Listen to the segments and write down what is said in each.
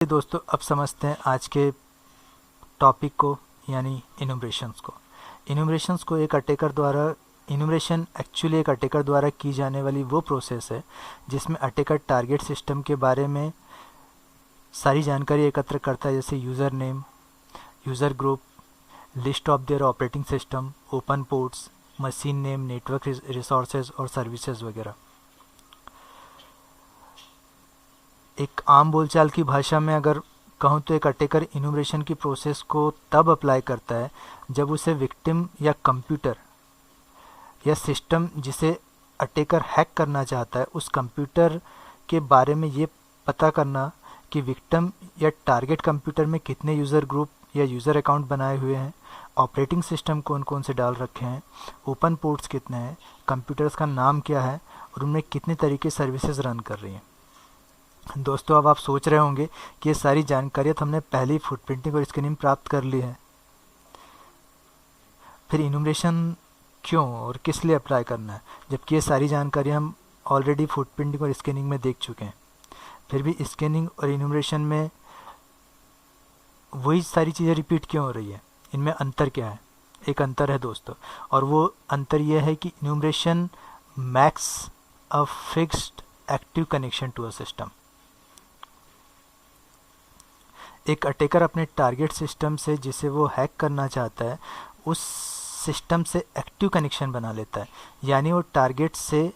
दोस्तों अब समझते हैं आज के टॉपिक को यानी इनुमरेशंस को। इनुमरेशंस को एक अटैकर द्वारा इनुमरेशन एक्चुअली एक अटैकर द्वारा की जाने वाली वो प्रोसेस है जिसमें अटैकर टारगेट सिस्टम के बारे में सारी जानकारी एकत्र करता है, जैसे user name, user group, list of their operating system, open ports, machine name, network resources और सर्विसेज वगैरह। एक आम बोलचाल की भाषा में अगर कहूँ तो एक अटैकर इनुमरेशन की प्रोसेस को तब अप्लाई करता है जब उसे विक्टिम या कंप्यूटर या सिस्टम जिसे अटैकर हैक करना चाहता है उस कंप्यूटर के बारे में ये पता करना कि विक्टिम या टारगेट कंप्यूटर में कितने यूज़र ग्रुप या यूज़र अकाउंट बनाए हुए हैं, ऑपरेटिंग सिस्टम कौन कौन से डाल रखे हैं, ओपन पोर्ट्स कितने हैं, कंप्यूटर्स का नाम क्या है और उनमें कितने तरीके सर्विसेज रन कर रही हैं। दोस्तों अब आप सोच रहे होंगे कि ये सारी जानकारियाँ तो हमने पहले ही फुटप्रिंटिंग और स्कैनिंग प्राप्त कर ली है, फिर इनुमरेशन क्यों और किस लिए अप्लाई करना है, जबकि ये सारी जानकारी हम ऑलरेडी फुटप्रिंटिंग और स्कैनिंग में देख चुके हैं। फिर भी स्कैनिंग और इनुमरेशन में वही सारी चीज़ें रिपीट क्यों हो रही है, इनमें अंतर क्या है? एक अंतर है दोस्तों, और वो अंतर यह है कि enumeration makes a fixed active connection to a system. एक अटैकर अपने टारगेट सिस्टम से जिसे वो हैक करना चाहता है उस सिस्टम से एक्टिव कनेक्शन बना लेता है, यानी वो टारगेट से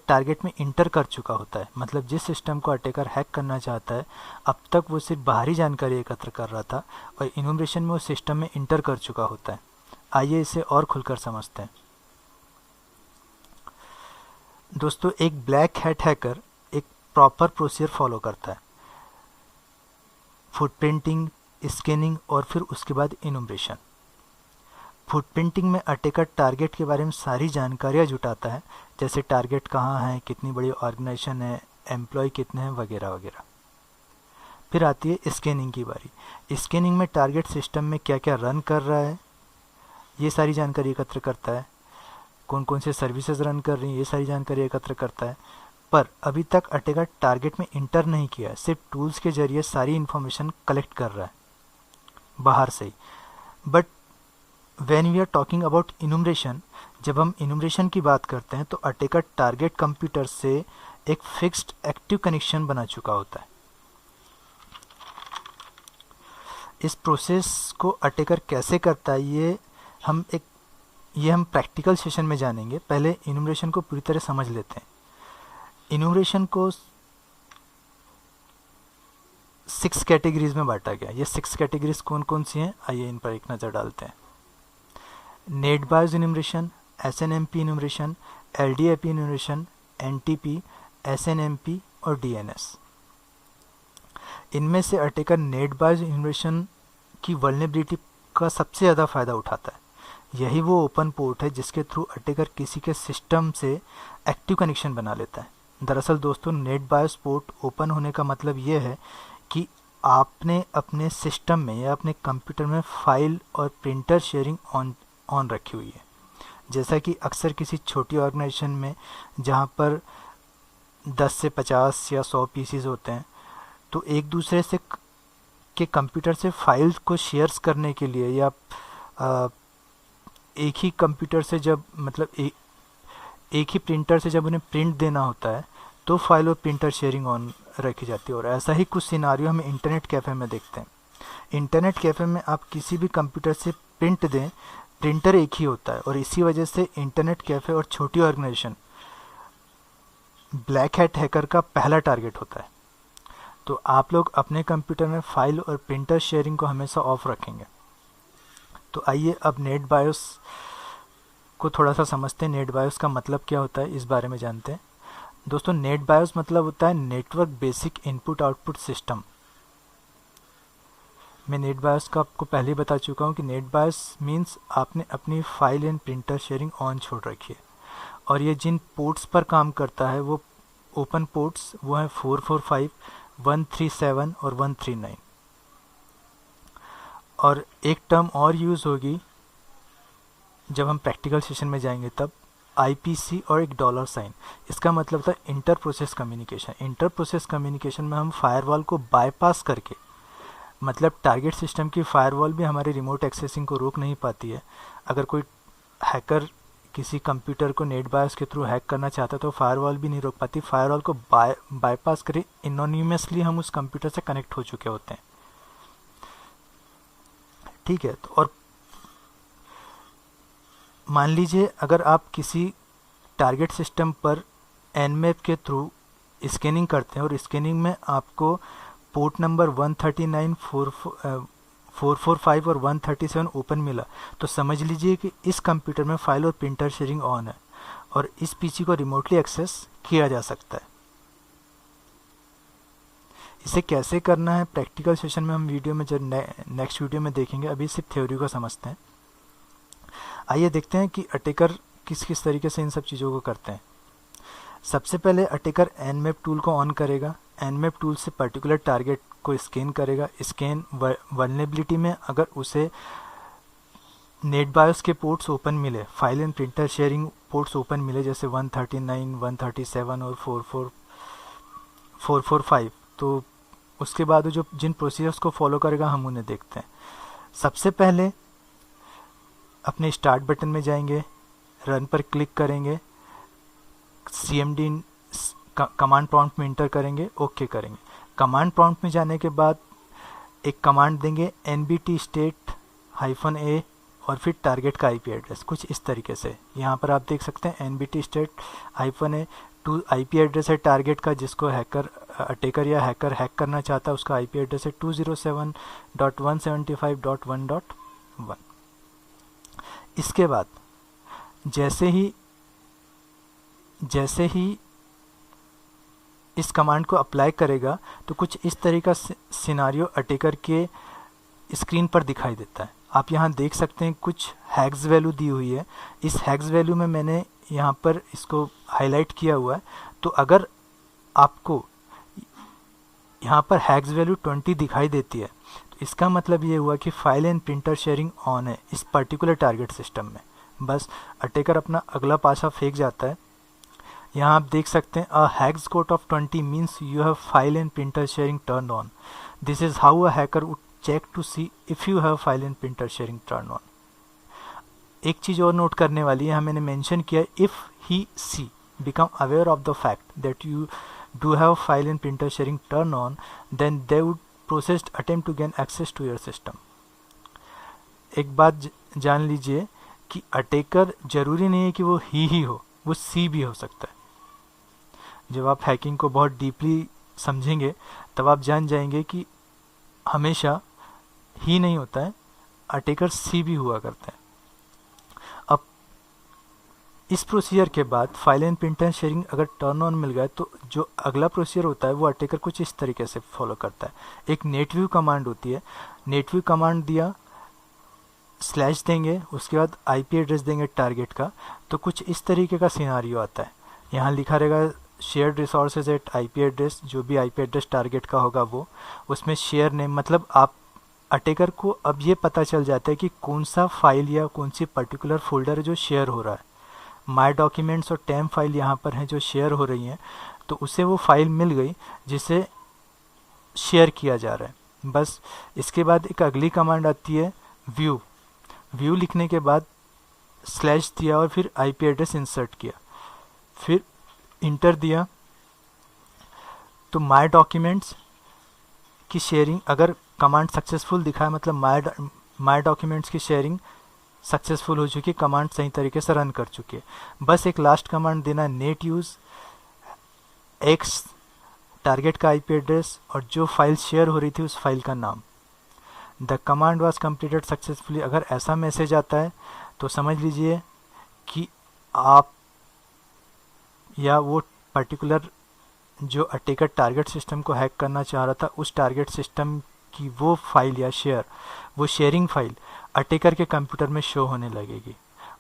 टारगेट में इंटर कर चुका होता है। मतलब जिस सिस्टम को अटैकर हैक करना चाहता है अब तक वो सिर्फ बाहरी जानकारी एकत्र कर रहा था और इनुमरेशन में वो सिस्टम में इंटर कर चुका होता है। आइए इसे और खुलकर समझते हैं। दोस्तों एक ब्लैक हैट हैकर एक प्रॉपर प्रोसीजर फॉलो करता है, फुटप्रिंटिंग, स्कैनिंग और फिर उसके बाद इनुमरेशन। फुटप्रिंटिंग में अटैकर टारगेट के बारे में सारी जानकारियाँ जुटाता है, जैसे टारगेट कहाँ है, कितनी बड़ी ऑर्गेनाइजेशन है, एम्प्लॉय कितने हैं वगैरह वगैरह। फिर आती है स्कैनिंग की बारी। स्कैनिंग में टारगेट सिस्टम में क्या क्या रन कर रहा है ये सारी जानकारी एकत्र करता है, कौन कौन से सर्विसेज रन कर रही हैं ये सारी जानकारी एकत्र करता है। पर अभी तक अटैकर टारगेट में इंटर नहीं किया है, सिर्फ टूल्स के जरिए सारी इन्फॉर्मेशन कलेक्ट कर रहा है बाहर से ही। But when we are talking about enumeration, जब हम इनुमरेशन की बात करते हैं तो अटैकर टारगेट कंप्यूटर से एक फिक्स्ड एक्टिव कनेक्शन बना चुका होता है। इस प्रोसेस को अटैकर कैसे करता है ये हम प्रैक्टिकल सेशन में जानेंगे। पहले इनुमरेशन को पूरी तरह समझ लेते हैं। इनुमरेशन को 6 कैटेगरीज में बांटा गया। ये 6 कैटेगरीज कौन कौन सी हैं आइए इन पर एक नज़र डालते हैं। NetBIOS enumeration, SNMP enumeration, LDAP enumeration, NTP, SNMP और डीएनएस। इनमें से अटैकर नेट बायोस इनुमरेशन की वल्नरेबिलिटी का सबसे ज़्यादा फ़ायदा उठाता है। यही वो ओपन पोर्ट है जिसके थ्रू अटैकर किसी के सिस्टम से एक्टिव कनेक्शन बना लेता है। दरअसल दोस्तों नेट बायोस पोर्ट ओपन होने का मतलब ये है कि आपने अपने सिस्टम में या अपने कंप्यूटर में फाइल और प्रिंटर शेयरिंग ऑन रखी हुई है। जैसा कि अक्सर किसी छोटी ऑर्गेनाइजेशन में जहाँ पर 10 से 50 या 100 पीसीज होते हैं तो एक दूसरे से के कंप्यूटर से फाइल्स को शेयर्स करने के लिए या एक ही कंप्यूटर से जब एक ही प्रिंटर से जब उन्हें प्रिंट देना होता है तो फाइल और प्रिंटर शेयरिंग ऑन रखी जाती है। और ऐसा ही कुछ सिनारियो हम इंटरनेट कैफ़े में देखते हैं। इंटरनेट कैफ़े में आप किसी भी कंप्यूटर से प्रिंट दें, प्रिंटर एक ही होता है और इसी वजह से इंटरनेट कैफ़े और छोटी ऑर्गेनाइजेशन ब्लैक हैट हैकर का पहला टारगेट होता है। तो आप लोग अपने कंप्यूटर में फाइल और प्रिंटर शेयरिंग को हमेशा ऑफ रखेंगे। तो आइए अब नेट बायोस को थोड़ा सा समझते हैं। नेट बायोस का मतलब क्या होता है इस बारे में जानते हैं। दोस्तों नेट बायोस मतलब होता है network basic input output system. मैं नेट बायोस का आपको पहले ही बता चुका हूँ कि नेट बायोस मीन्स आपने अपनी file and printer sharing on छोड़ रखी है और ये जिन पोर्ट्स पर काम करता है वो ओपन पोर्ट्स वो हैं 445, 137 और 139। और एक टर्म और यूज़ होगी जब हम प्रैक्टिकल सेशन में जाएंगे तब IPC और एक डॉलर साइन। इसका मतलब था inter process communication. Inter process communication में हम फायरवॉल को बाईपास करके, मतलब टारगेट सिस्टम की फायरवॉल भी हमारे रिमोट एक्सेसिंग को रोक नहीं पाती है। अगर कोई हैकर किसी कंप्यूटर को नेट बायस के थ्रू हैक करना चाहता है तो फायरवॉल भी नहीं रोक पाती। फायरवॉल को बाईपास करे एनोनिमसली हम उस कंप्यूटर से कनेक्ट हो चुके होते हैं, ठीक है। तो और मान लीजिए अगर आप किसी टारगेट सिस्टम पर एनमैप के थ्रू स्कैनिंग करते हैं और स्कैनिंग में आपको पोर्ट नंबर 139, 445 और 137 ओपन मिला, तो समझ लीजिए कि इस कंप्यूटर में फाइल और प्रिंटर शेयरिंग ऑन है और इस पीसी को रिमोटली एक्सेस किया जा सकता है। इसे कैसे करना है प्रैक्टिकल सेशन में हम वीडियो में जब नेक्स्ट वीडियो में देखेंगे, अभी सिर्फ थ्योरी को समझते हैं। आइए देखते हैं कि अटैकर किस किस तरीके से इन सब चीज़ों को करते हैं। सबसे पहले अटैकर एनमैप टूल को ऑन करेगा। एनमैप टूल से पर्टिकुलर टारगेट को स्कैन करेगा। स्कैन वल्नरेबिलिटी में अगर उसे नेट बायोस के पोर्ट्स ओपन मिले, file and printer sharing ports open मिले, जैसे 139, 137 और 445, तो उसके बाद जो जिन प्रोसीजर्स को फॉलो करेगा हम उन्हें देखते हैं। सबसे पहले अपने स्टार्ट बटन में जाएंगे, रन पर क्लिक करेंगे, CMD कमांड प्रॉम्प्ट में इंटर करेंगे, ओके करेंगे। कमांड प्रॉम्प्ट में जाने के बाद एक कमांड देंगे NBT state-a और फिर टारगेट का IP एड्रेस, कुछ इस तरीके से। यहाँ पर आप देख सकते हैं NBT state-a to IP address है टारगेट का, जिसको अटैकर या हैकर हैक करना चाहता है, उसका IP एड्रेस है 207.175.1.1। इसके बाद जैसे ही इस कमांड को अप्लाई करेगा तो कुछ इस तरीका सिनारियो अटैकर के स्क्रीन पर दिखाई देता है। आप यहाँ देख सकते हैं कुछ हैग्स वैल्यू दी हुई है। इस हैग्स वैल्यू में मैंने यहाँ पर इसको हाईलाइट किया हुआ है। तो अगर आपको यहाँ पर हैग्स वैल्यू 20 दिखाई देती है तो इसका मतलब ये हुआ कि file and printer sharing on है इस पर्टिकुलर टारगेट सिस्टम में। बस अटैकर अपना अगला पासा फेंक जाता है। यहाँ आप देख सकते हैं a hex code of 20 means you have file and printer sharing turn on. This is how a hacker would check to see if you have file and printer sharing turn on. एक चीज़ और note करने वाली है, यहाँ मैंने mention किया, if he see become aware of the fact that you do have file and printer sharing turn on, then they would process attempt to gain access to your system। एक बात जान लीजिए कि अटैकर जरूरी नहीं है कि वो ही हो, वो सी भी हो सकता है। जब आप हैकिंग को बहुत डीपली समझेंगे तब आप जान जाएंगे कि हमेशा ही नहीं होता है, अटैकर सी भी हुआ करता है। अब इस प्रोसीजर के बाद फाइल एंड प्रिंटर शेयरिंग अगर टर्न ऑन मिल गया तो जो अगला प्रोसीजर होता है वो अटैकर कुछ इस तरीके से फॉलो करता है। एक नेटव्यू कमांड होती है, नेटव्यू कमांड दिया, स्लैश देंगे, उसके बाद IP एड्रेस देंगे टारगेट का, तो कुछ इस तरीके का सिनारियो आता है। यहाँ लिखा रहेगा shared resources eight IP address, जो भी IP एड्रेस टारगेट का होगा वो, उसमें शेयर नेम, मतलब आप अटैकर को अब ये पता चल जाता है कि कौन सा फाइल या कौन सी पर्टिकुलर फोल्डर है जो शेयर हो रहा है। माई डॉक्यूमेंट्स और टेम फाइल यहाँ पर हैं जो शेयर हो रही हैं, तो उसे वो फाइल मिल गई जिसे शेयर किया जा रहा है। बस इसके बाद एक अगली कमांड आती है व्यू। व्यू लिखने के बाद स्लैश दिया और फिर IP एड्रेस इंसर्ट किया, फिर इंटर दिया, तो माई डॉक्यूमेंट्स की शेयरिंग अगर कमांड सक्सेसफुल दिखाए, मतलब माई डॉक्यूमेंट्स की शेयरिंग सक्सेसफुल हो चुकी है, कमांड सही तरीके से रन कर चुकी है। बस एक लास्ट कमांड देना है नेट यूज एक्स, टारगेट का IP एड्रेस और जो फाइल शेयर हो रही थी उस फाइल का नाम। The command was completed successfully. अगर ऐसा मैसेज आता है तो समझ लीजिए कि आप या वो पर्टिकुलर जो अटैकर टारगेट सिस्टम को हैक करना चाह रहा था उस टारगेट सिस्टम की वो फाइल या वो शेयरिंग फाइल अटैकर के कंप्यूटर में शो होने लगेगी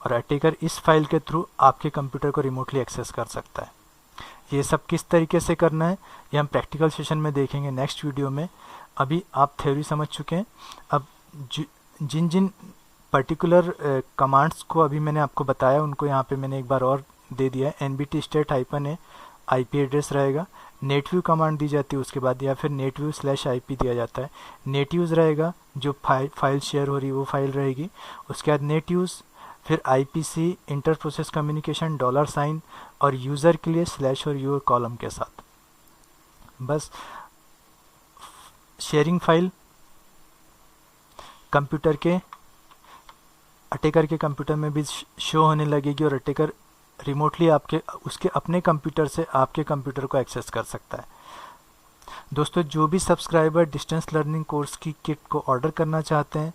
और अटैकर इस फाइल के थ्रू आपके कंप्यूटर को रिमोटली एक्सेस कर सकता है। ये सब किस तरीके से करना है ये हम प्रैक्टिकल सेशन में देखेंगे नेक्स्ट वीडियो में। अभी आप थ्योरी समझ चुके हैं। अब जिन जिन पर्टिकुलर कमांड्स को अभी मैंने आपको बताया, उनको यहाँ पे मैंने एक बार और दे दिया है। nbt state -a IP address रहेगा, नेटव्यू कमांड दी जाती है उसके बाद, या फिर नेटव्यू/IP दिया जाता है। नेट यूज़ रहेगा, जो फाइल शेयर हो रही है वो फाइल रहेगी। उसके बाद नेट यूज़, फिर IPC इंटर प्रोसेस कम्युनिकेशन $, और यूज़र के लिए स्लैश और यूर कॉलम के साथ। बस शेयरिंग फाइल कंप्यूटर के अटैकर के कंप्यूटर में भी शो होने लगेगी, और अटैकर रिमोटली आपके उसके अपने कंप्यूटर से आपके कंप्यूटर को एक्सेस कर सकता है। दोस्तों, जो भी सब्सक्राइबर डिस्टेंस लर्निंग कोर्स की किट को ऑर्डर करना चाहते हैं,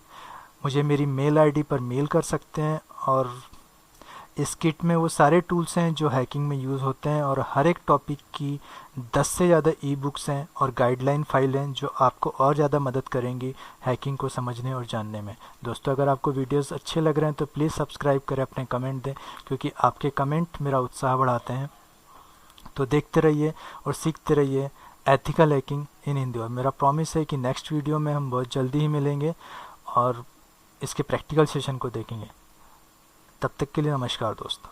मुझे मेरी मेल आईडी पर मेल कर सकते हैं। और इस किट में वो सारे टूल्स हैं जो हैकिंग में यूज़ होते हैं, और हर एक टॉपिक की 10 से ज़्यादा ई बुक्स हैं और गाइडलाइन फाइल हैं जो आपको और ज़्यादा मदद करेंगी हैकिंग को समझने और जानने में। दोस्तों, अगर आपको वीडियोस अच्छे लग रहे हैं तो प्लीज़ सब्सक्राइब करें, अपने कमेंट दें, क्योंकि आपके कमेंट मेरा उत्साह बढ़ाते हैं। तो देखते रहिए और सीखते रहिए एथिकल हैकिंग इन हिंदी। और मेरा प्रॉमिस है कि नेक्स्ट वीडियो में हम बहुत जल्दी ही मिलेंगे और इसके प्रैक्टिकल सेशन को देखेंगे। तब तक के लिए नमस्कार दोस्तों।